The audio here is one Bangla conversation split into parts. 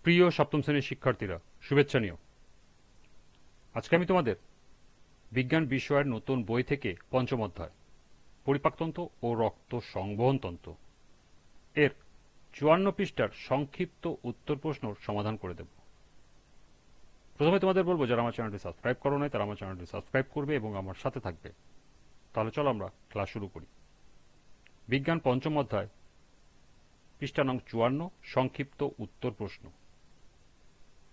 প্রিয় সপ্তম শ্রেণীর শিক্ষার্থীরা, শুভেচ্ছা নিও। আজকে আমি তোমাদের বিজ্ঞান বিষয়ের নতুন বই থেকে পঞ্চম অধ্যায় পরিপাকতন্ত্র ও রক্ত সংবহনতন্ত্র এর ৫৪ পৃষ্ঠার সংক্ষিপ্ত উত্তর প্রশ্ন সমাধান করে দেব। প্রথমে তোমাদের বলবো, যারা আমার চ্যানেলটি সাবস্ক্রাইব করো নাই তারা আমার চ্যানেলটি সাবস্ক্রাইব করবে এবং আমার সাথে থাকবে। তাহলে চলো আমরা ক্লাস শুরু করি। বিজ্ঞান পঞ্চম অধ্যায় পৃষ্ঠা নং ৫৪, সংক্ষিপ্ত উত্তর প্রশ্ন।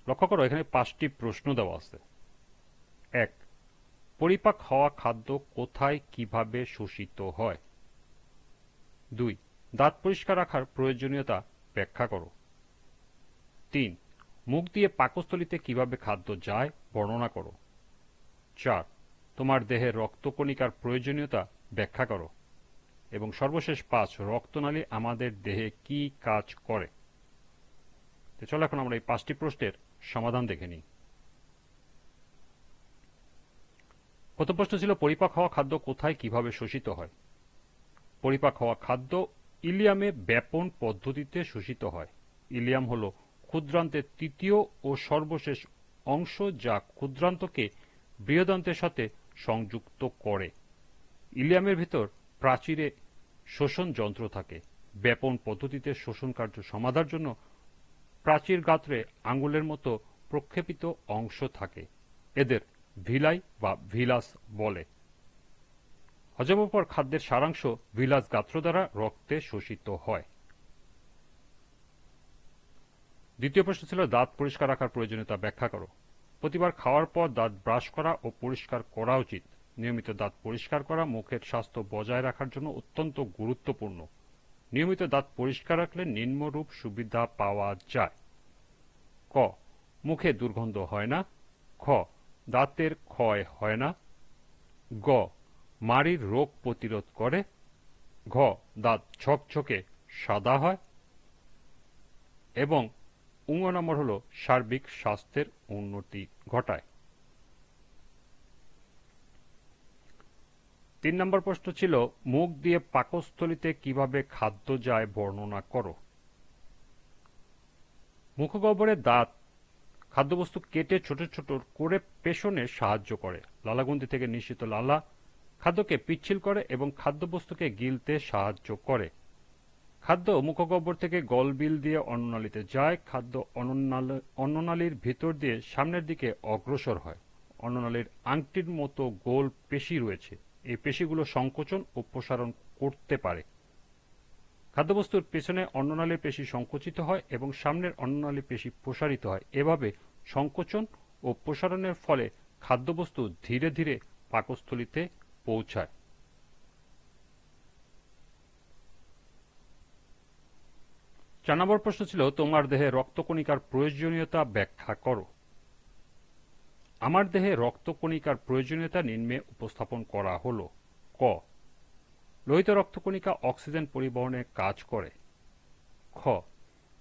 লক্ষ্য করো, এখানে ৫টি প্রশ্ন দেওয়া আছে। ১. পরিপাক হওয়া খাদ্য কোথায় কিভাবে শোষিত হয়? ২. দাঁত পরিষ্কার রাখার প্রয়োজনীয়তা ব্যাখ্যা করো। ৩. মুখ দিয়ে পাকস্থলীতে কিভাবে খাদ্য যায় বর্ণনা করো। ৪. তোমার দেহের রক্তকণিকার প্রয়োজনীয়তা ব্যাখ্যা করো। এবং সর্বশেষ ৫. রক্তনালী আমাদের দেহে কি কাজ করে? তো চলো এখন আমরা এই ৫টি প্রশ্নের সমাধান দেখে নিই। প্রথম প্রশ্ন ছিল, পরিপাক হওয়া খাদ্য কোথায় কিভাবে শোষিত হয়? পরিপাক হওয়া খাদ্য ইলিয়ামে ব্যাপন পদ্ধতিতে শোষিত হয়। ইলিয়াম হল ক্ষুদ্রান্তের তৃতীয় ও সর্বশেষ অংশ যা ক্ষুদ্রান্তকে বৃহদান্তের সাথে সংযুক্ত করে। ইলিয়ামের ভিতর প্রাচীরে শোষণ যন্ত্র থাকে। ব্যাপন পদ্ধতিতে শোষণ কার্য সমাধার জন্য প্রাচীর গাত্রে আঙুলের মতো প্রক্ষেপিত অংশ থাকে। এদের ভিলাই বা ভিলাস বলে। হজমের পর খাদ্যের সারাংশ ভিলাস গাত্র দ্বারা রক্তে শোষিত হয়। দ্বিতীয় প্রশ্ন ছিল, দাঁত পরিষ্কার রাখার প্রয়োজনীয়তা ব্যাখ্যা করো। প্রতিবার খাওয়ার পর দাঁত ব্রাশ করা ও পরিষ্কার করা উচিত। নিয়মিত দাঁত পরিষ্কার করা মুখের স্বাস্থ্য বজায় রাখার জন্য অত্যন্ত গুরুত্বপূর্ণ। নিয়মিত দাঁত পরিষ্কার রাখলে নিম্নরূপ সুবিধা পাওয়া যায়। ক. মুখে দুর্গন্ধ হয় না। খ. দাঁতের ক্ষয় হয় না। গ. মাড়ির রোগ প্রতিরোধ করে। ঘ. দাঁত ঝকঝকে সাদা হয়। এবং নম্বর হল সার্বিক স্বাস্থ্যের উন্নতি ঘটায়। ৩ নম্বর প্রশ্ন ছিল, মুখ দিয়ে পাকস্থলীতে কিভাবে খাদ্য যায় বর্ণনা করো। মুখগহ্বরের দাঁত খাদ্যবস্তু কেটে ছোট ছোট করে পেষণে সাহায্য করে। লালাগ্রন্থি থেকে নিঃসৃত লালা খাদ্যকে পিচ্ছিল করে এবং খাদ্যবস্তুকে গিলতে সাহায্য করে। খাদ্য মুখগহ্বর থেকে গলবিল দিয়ে অন্ননালীতে যায়। খাদ্য অন্ননালীর ভিতর দিয়ে সামনের দিকে অগ্রসর হয়। অন্ননালীর আংটির মতো গোল পেশি রয়েছে। এই পেশিগুলো সংকোচন ও প্রসারণ করতে পারে। খাদ্যবস্তুর পেছনে অন্ননালীর পেশি সংকুচিত হয় এবং সামনের অন্ননালী পেশি প্রসারিত হয়। এভাবে সংকোচন ও প্রসারণের ফলে খাদ্যবস্তু ধীরে ধীরে পাকস্থলীতে পৌঁছায়। ৪ নম্বর প্রশ্ন ছিল, তোমার দেহে রক্তকণিকার প্রয়োজনীয়তা ব্যাখ্যা করো। আমার দেহে রক্তকণিকার প্রয়োজনীয়তা নিম্নে উপস্থাপন করা হল। ক. লোহিত রক্তকণিকা অক্সিজেন পরিবহনে কাজ করে। খ.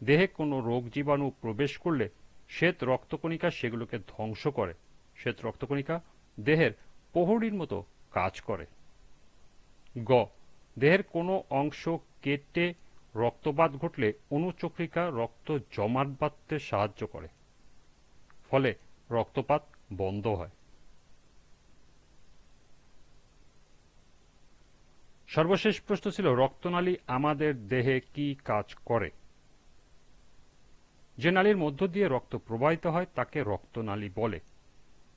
দেহে কোনো রোগ জীবাণু প্রবেশ করলে শ্বেত রক্তকণিকা সেগুলোকে ধ্বংস করে। শ্বেত রক্তকণিকা দেহের প্রহরীর মতো কাজ করে। গ. দেহের কোনো অংশ কেটে রক্তপাত ঘটলে অনুচক্রিকা রক্ত জমাট বাঁধতে সাহায্য করে। ফলে রক্তপাত বন্ধ হয়। সর্বশেষ প্রশ্ন ছিল, রক্তনালী আমাদের দেহে কি কাজ করে? যে নালীর মধ্য দিয়ে রক্ত প্রবাহিত হয় তাকে রক্তনালী বলে।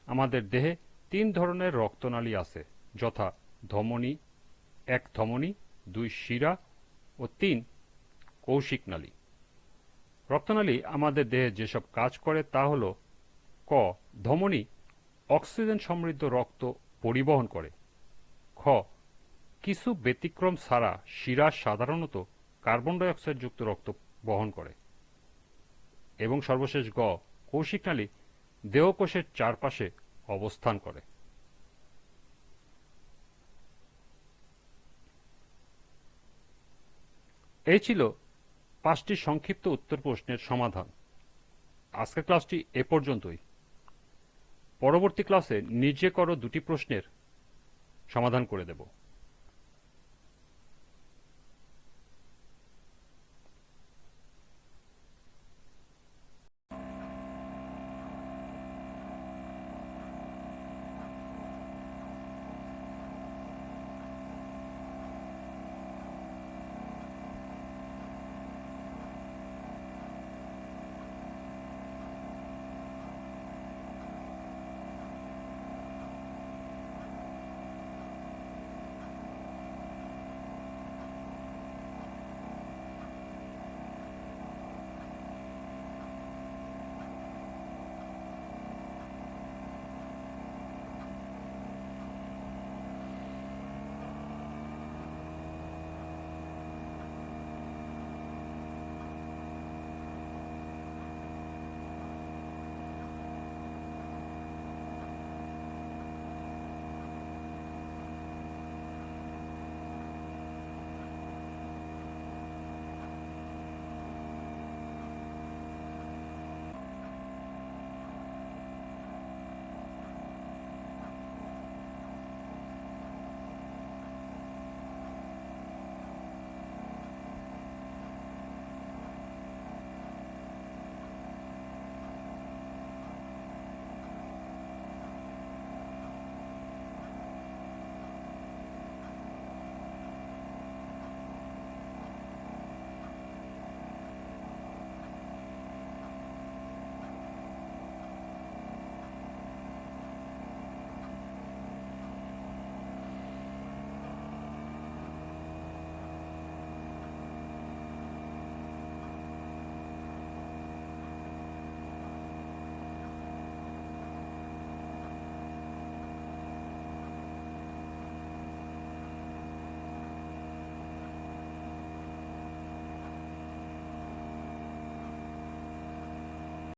আমাদের দেহে ৩ ধরনের রক্তনালী আছে, যথা ধমনী, ১ ধমনী, ২ শিরা ও ৩ কৌশিক নালী। রক্তনালী আমাদের দেহে যেসব কাজ করে তা হল: ক. ধমনী অক্সিজেন সমৃদ্ধ রক্ত পরিবহন করে। খ. কিছু ব্যতিক্রম ছাড়া শিরা সাধারণত কার্বন ডাই অক্সাইড যুক্ত রক্ত বহন করে। এবং সর্বশেষ গ. কৌশিক নালী দেহকোষের চারপাশে অবস্থান করে। এই ছিল ৫টি সংক্ষিপ্ত উত্তর প্রশ্নের সমাধান। আজকের ক্লাসটি এ পর্যন্তই। পরবর্তী ক্লাসে নিজে করো ২টি প্রশ্নের সমাধান করে দেব।